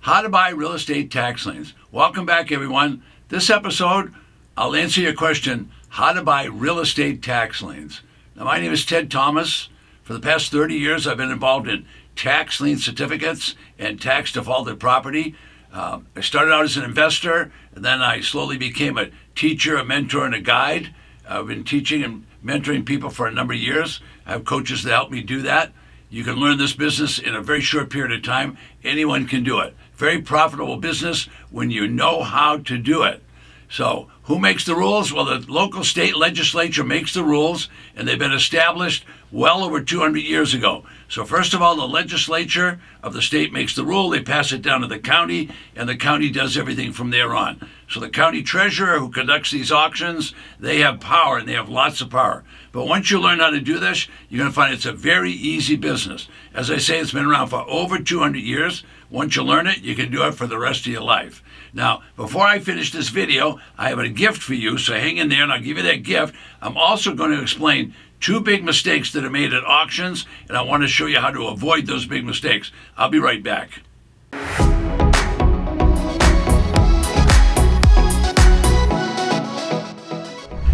How to buy real estate tax liens. Welcome back, everyone. This episode, I'll answer your question, how to buy real estate tax liens. Now, my name is Ted Thomas. For the past 30 years, I've been involved in tax lien certificates and tax defaulted property. I started out as an investor, and then I slowly became a teacher, a mentor, and a guide. I've been teaching and mentoring people for a number of years. I have coaches that help me do that. You can learn this business in a very short period of time. Anyone can do it. Very profitable business when you know how to do it. So who makes the rules? Well, the local state legislature makes the rules, and they've been established well over 200 years ago. So first of all, the legislature of the state makes the rule. They pass it down to the county, and the county does everything from there on. So the county treasurer who conducts these auctions, they have power, and they have lots of power. But once you learn how to do this, you're going to find it's a very easy business. As I say, it's been around for over 200 years. Once you learn it, you can do it for the rest of your life. Now, before I finish this video, I have a gift for you, so hang in there and I'll give you that gift. I'm also going to explain two big mistakes that are made at auctions, and I want to show you how to avoid those big mistakes. I'll be right back.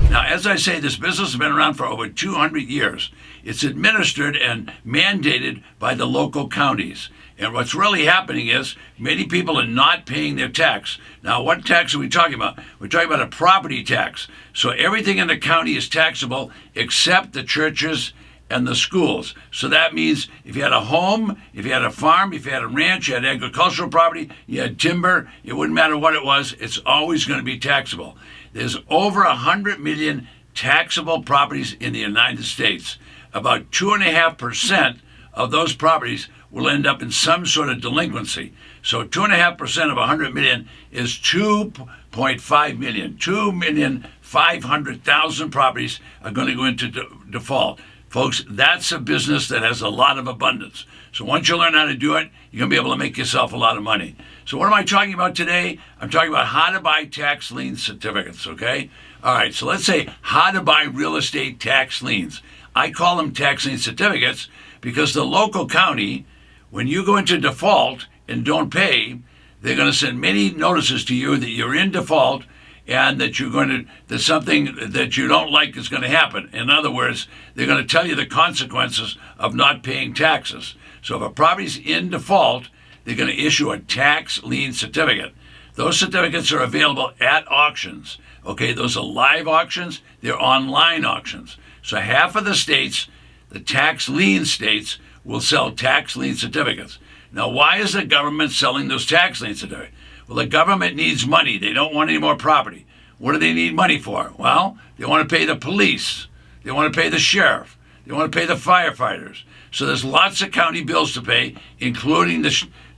Now, as I say, this business has been around for over 200 years. It's administered and mandated by the local counties. And what's really happening is many people are not paying their tax. Now, what tax are we talking about? We're talking about a property tax. So everything in the county is taxable except the churches and the schools. So that means if you had a home, if you had a farm, if you had a ranch, you had agricultural property, you had timber, it wouldn't matter what it was, it's always going to be taxable. There's over 100 million taxable properties in the United States. About 2.5% of those properties will end up in some sort of delinquency. So 2.5% of 100 million is 2.5 million. 2,500,000 properties are going to go into default. Folks, that's a business that has a lot of abundance. So once you learn how to do it, you're going to be able to make yourself a lot of money. So what am I talking about today? I'm talking about how to buy tax lien certificates, okay? All right, so let's say how to buy real estate tax liens. I call them tax lien certificates because the local county, when you go into default and don't pay, they're going to send many notices to you that you're in default and that that something that you don't like is going to happen. In other words, they're going to tell you the consequences of not paying taxes. So if a property's in default, they're going to issue a tax lien certificate. Those certificates are available at auctions. Okay, those are live auctions. They're online auctions. So half of the states, the tax lien states, will sell tax lien certificates. Now, why is the government selling those tax lien certificates? Well, the government needs money. They don't want any more property. What do they need money for? Well, they want to pay the police. They want to pay the sheriff. They want to pay the firefighters. So there's lots of county bills to pay, including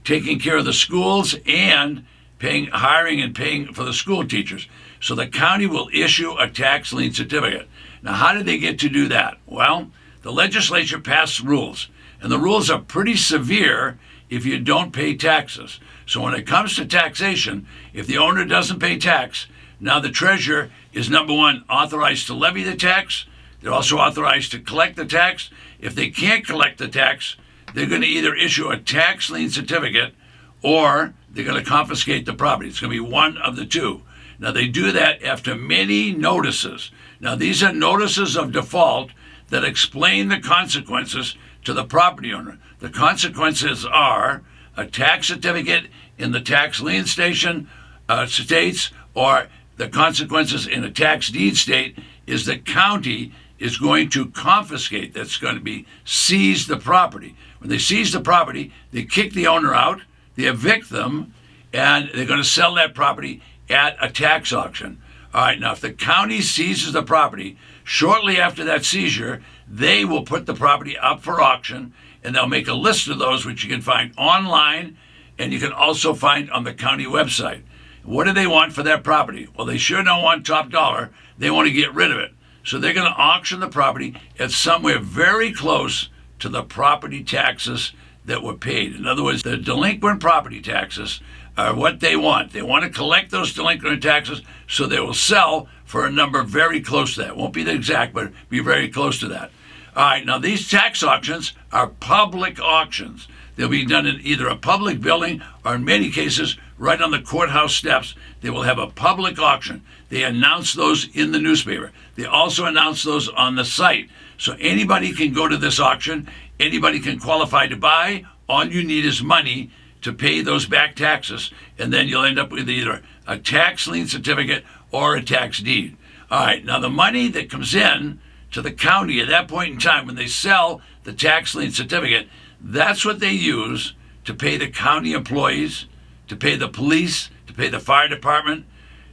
taking care of the schools and hiring and paying for the school teachers. So the county will issue a tax lien certificate. Now, how did they get to do that? Well, the legislature passed rules, and the rules are pretty severe if you don't pay taxes. So when it comes to taxation, if the owner doesn't pay tax, now the treasurer is, number one, authorized to levy the tax. They're also authorized to collect the tax. If they can't collect the tax, they're going to either issue a tax lien certificate or they're going to confiscate the property. It's going to be one of the two. Now, they do that after many notices. Now, these are notices of default that explain the consequences to the property owner. The consequences are a tax certificate in the tax lien states, or the consequences in a tax deed state is the county is going to confiscate. That's going to be seize the property. When they seize the property, they kick the owner out, they evict them, and they're going to sell that property at a tax auction. All right, now if the county seizes the property, shortly after that seizure, they will put the property up for auction, and they'll make a list of those, which you can find online, and you can also find on the county website. What do they want for that property? Well, they sure don't want top dollar. They want to get rid of it. So they're going to auction the property at somewhere very close to the property taxes that were paid. In other words, the delinquent property taxes are what they want. They want to collect those delinquent taxes, so they will sell for a number very close to that. Won't be the exact, but be very close to that. All right, now these tax auctions are public auctions. They'll be done in either a public building or, in many cases, right on the courthouse steps. They will have a public auction. They announce those in the newspaper. They also announce those on the site. So anybody can go to this auction. Anybody can qualify to buy. All you need is money to pay those back taxes, and then you'll end up with either a tax lien certificate or a tax deed. All right, now the money that comes in to the county at that point in time when they sell the tax lien certificate, that's what they use to pay the county employees, to pay the police, to pay the fire department,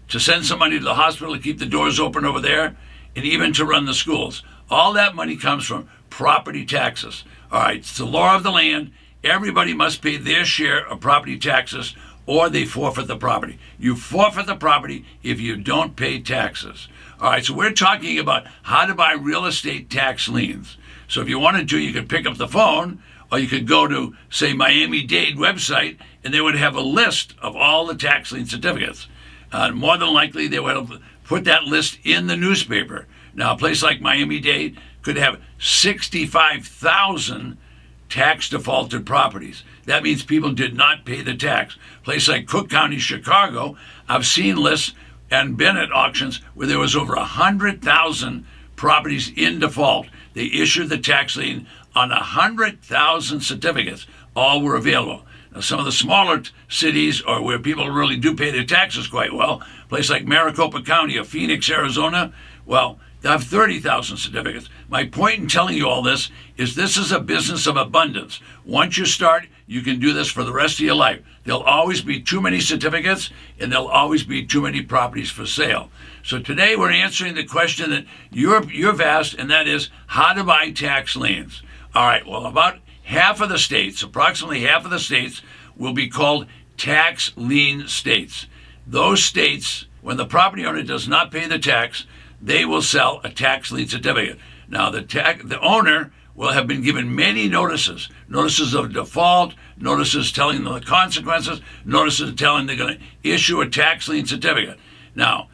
to send some money to the hospital to keep the doors open over there, and even to run the schools. All that money comes from property taxes. All right, it's the law of the land. Everybody must pay their share of property taxes or they forfeit the property. You forfeit the property if you don't pay taxes. All right, so we're talking about how to buy real estate tax liens. So if you wanted to, you could pick up the phone, or you could go to, say, Miami-Dade website, and they would have a list of all the tax lien certificates. More than likely, they would have put that list in the newspaper. Now, a place like Miami-Dade could have 65,000 tax defaulted properties. That means people did not pay the tax. A place like Cook County, Chicago, I've seen lists and been at auctions where there was over 100,000 properties in default. They issued the tax lien on 100,000 certificates. All were available. Now, some of the smaller cities, or where people really do pay their taxes quite well, a place like Maricopa County or Phoenix, Arizona, well, they have 30,000 certificates. My point in telling you all this is a business of abundance. Once you start, you can do this for the rest of your life. There'll always be too many certificates, and there'll always be too many properties for sale. So today we're answering the question that you've asked, and that is how to buy tax liens. All right, well, about half of the states, approximately half of the states, will be called tax lien states. Those states, when the property owner does not pay the tax, they will sell a tax lien certificate. Now, the owner will have been given many notices of default, notices telling them the consequences, notices telling they're going to issue a tax lien certificate. Now,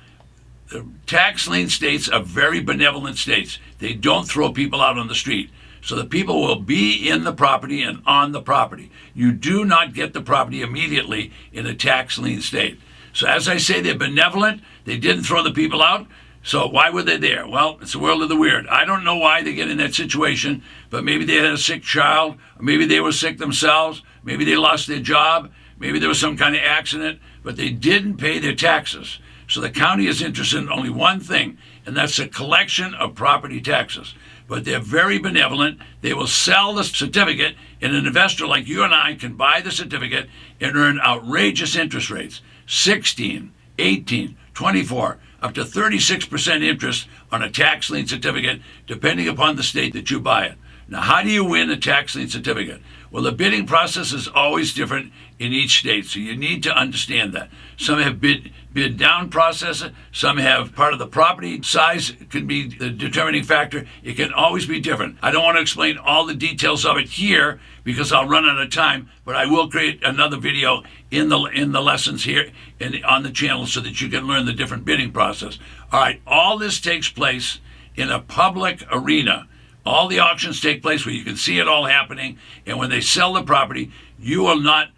the tax lien states are very benevolent states. They don't throw people out on the street. So the people will be in the property and on the property. You do not get the property immediately in a tax lien state. So as I say, they're benevolent. They didn't throw the people out. So why were they there? Well, it's the world of the weird. I don't know why they get in that situation, but maybe they had a sick child, or maybe they were sick themselves, maybe they lost their job, maybe there was some kind of accident, but they didn't pay their taxes. So the county is interested in only one thing, and that's a collection of property taxes. But they're very benevolent. They will sell the certificate, and an investor like you and I can buy the certificate and earn outrageous interest rates, 16, 18, 24, up to 36% interest on a tax lien certificate, depending upon the state that you buy it. Now, how do you win a tax lien certificate? Well, the bidding process is always different in each state, so you need to understand that. Some have bid down process, some have part of the property size can be the determining factor. It can always be different. I don't want to explain all the details of it here because I'll run out of time, but I will create another video in the lessons here and on the channel so that you can learn the different bidding process. All right, all this takes place in a public arena. All the auctions take place where you can see it all happening, and when they sell the property, you will not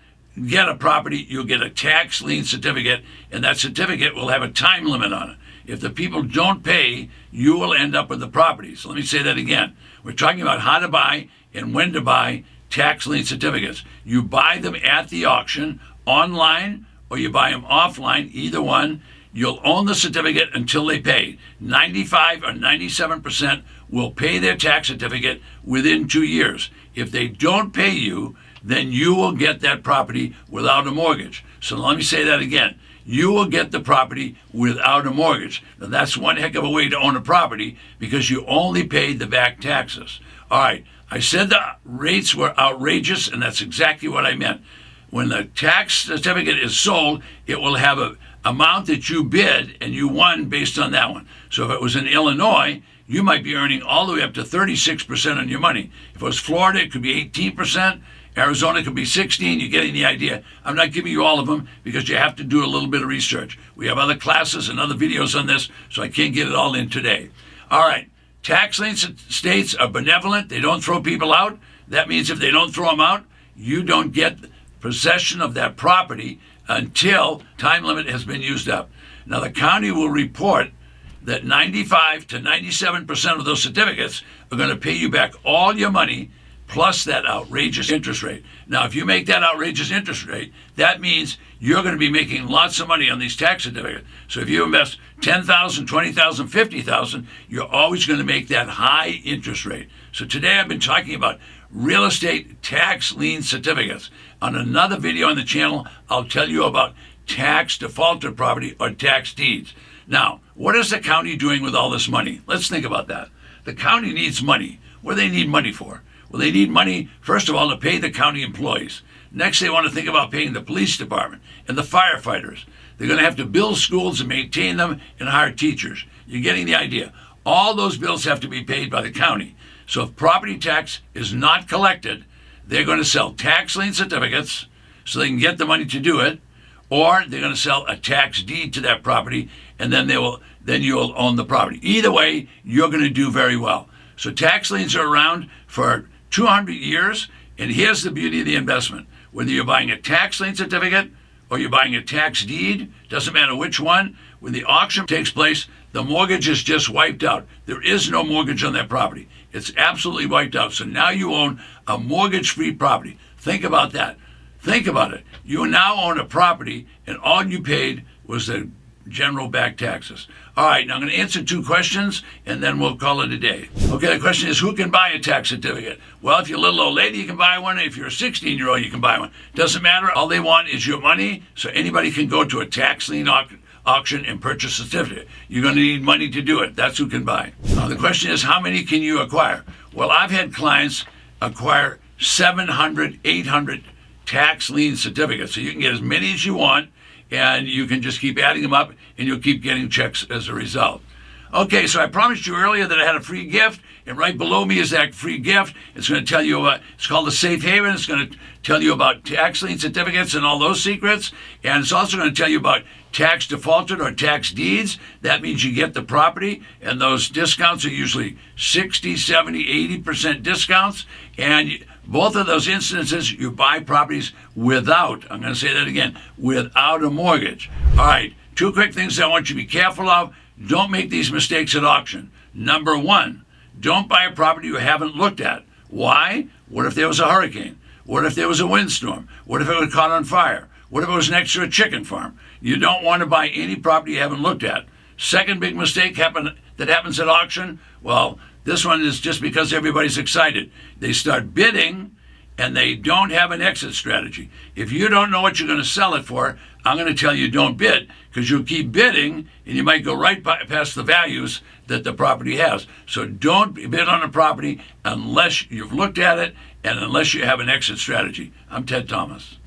get a property, you'll get a tax lien certificate, and that certificate will have a time limit on it. If the people don't pay, you will end up with the property. So let me say that again. We're talking about how to buy and when to buy tax lien certificates. You buy them at the auction, online, or you buy them offline, either one. You'll own the certificate until they pay. 95 or 97% will pay their tax certificate within 2 years. If they don't pay you, then you will get that property without a mortgage. So let me say that again. You will get the property without a mortgage. Now that's one heck of a way to own a property because you only paid the back taxes. All right, I said the rates were outrageous, and that's exactly what I meant. When the tax certificate is sold, it will have an amount that you bid and you won based on that one. So if it was in Illinois, you might be earning all the way up to 36% on your money. If it was Florida, it could be 18%. Arizona could be 16. You're getting the idea. I'm not giving you all of them because you have to do a little bit of research. We have other classes and other videos on this, so I can't get it all in today. All right. Tax lien states are benevolent. They don't throw people out. That means if they don't throw them out, you don't get possession of that property until time limit has been used up. Now, the county will report that 95 to 97% of those certificates are going to pay you back all your money plus that outrageous interest rate. Now, if you make that outrageous interest rate, that means you're going to be making lots of money on these tax certificates. So if you invest $10,000, $20,000, $50,000, you're always going to make that high interest rate. So today I've been talking about real estate tax lien certificates. On another video on the channel, I'll tell you about tax defaulted property or tax deeds. Now, what is the county doing with all this money? Let's think about that. The county needs money. What do they need money for? Well, they need money, first of all, to pay the county employees. Next, they want to think about paying the police department and the firefighters. They're going to have to build schools and maintain them and hire teachers. You're getting the idea. All those bills have to be paid by the county. So if property tax is not collected, they're going to sell tax lien certificates so they can get the money to do it, or they're going to sell a tax deed to that property, and then you'll own the property. Either way, you're going to do very well. So tax liens are around for 200 years, and here's the beauty of the investment. Whether you're buying a tax lien certificate or you're buying a tax deed, doesn't matter which one, when the auction takes place, the mortgage is just wiped out. There is no mortgage on that property. It's absolutely wiped out. So now you own a mortgage-free property. Think about that. Think about it. You now own a property, and all you paid was the general back taxes. All right, now I'm going to answer 2 questions, and then we'll call it a day. Okay, the question is, who can buy a tax certificate? Well, if you're a little old lady, you can buy one. If you're a 16-year-old, you can buy one. Doesn't matter. All they want is your money, so anybody can go to a tax lien auction and purchase a certificate. You're going to need money to do it. That's who can buy. Now, the question is, how many can you acquire? Well, I've had clients acquire 700, 800 tax lien certificates. So you can get as many as you want, and you can just keep adding them up, and you'll keep getting checks as a result. Okay, so I promised you earlier that I had a free gift, and right below me is that free gift. It's going to tell you about, it's called the Safe Haven. It's going to tell you about tax lien certificates and all those secrets, and it's also going to tell you about tax defaulted or tax deeds. That means you get the property, and those discounts are usually 60, 70, 80% discounts, and both of those instances, you buy properties without, I'm going to say that again, without a mortgage. All right, 2 quick things I want you to be careful of. Don't make these mistakes at auction. Number 1, don't buy a property you haven't looked at. Why? What if there was a hurricane? What if there was a windstorm? What if it was caught on fire? What if it was next to a chicken farm? You don't want to buy any property you haven't looked at. Second big mistake that happens at auction, well, this one is just because everybody's excited. They start bidding, and they don't have an exit strategy. If you don't know what you're going to sell it for, I'm going to tell you don't bid, because you'll keep bidding, and you might go right past the values that the property has. So don't bid on a property unless you've looked at it and unless you have an exit strategy. I'm Ted Thomas.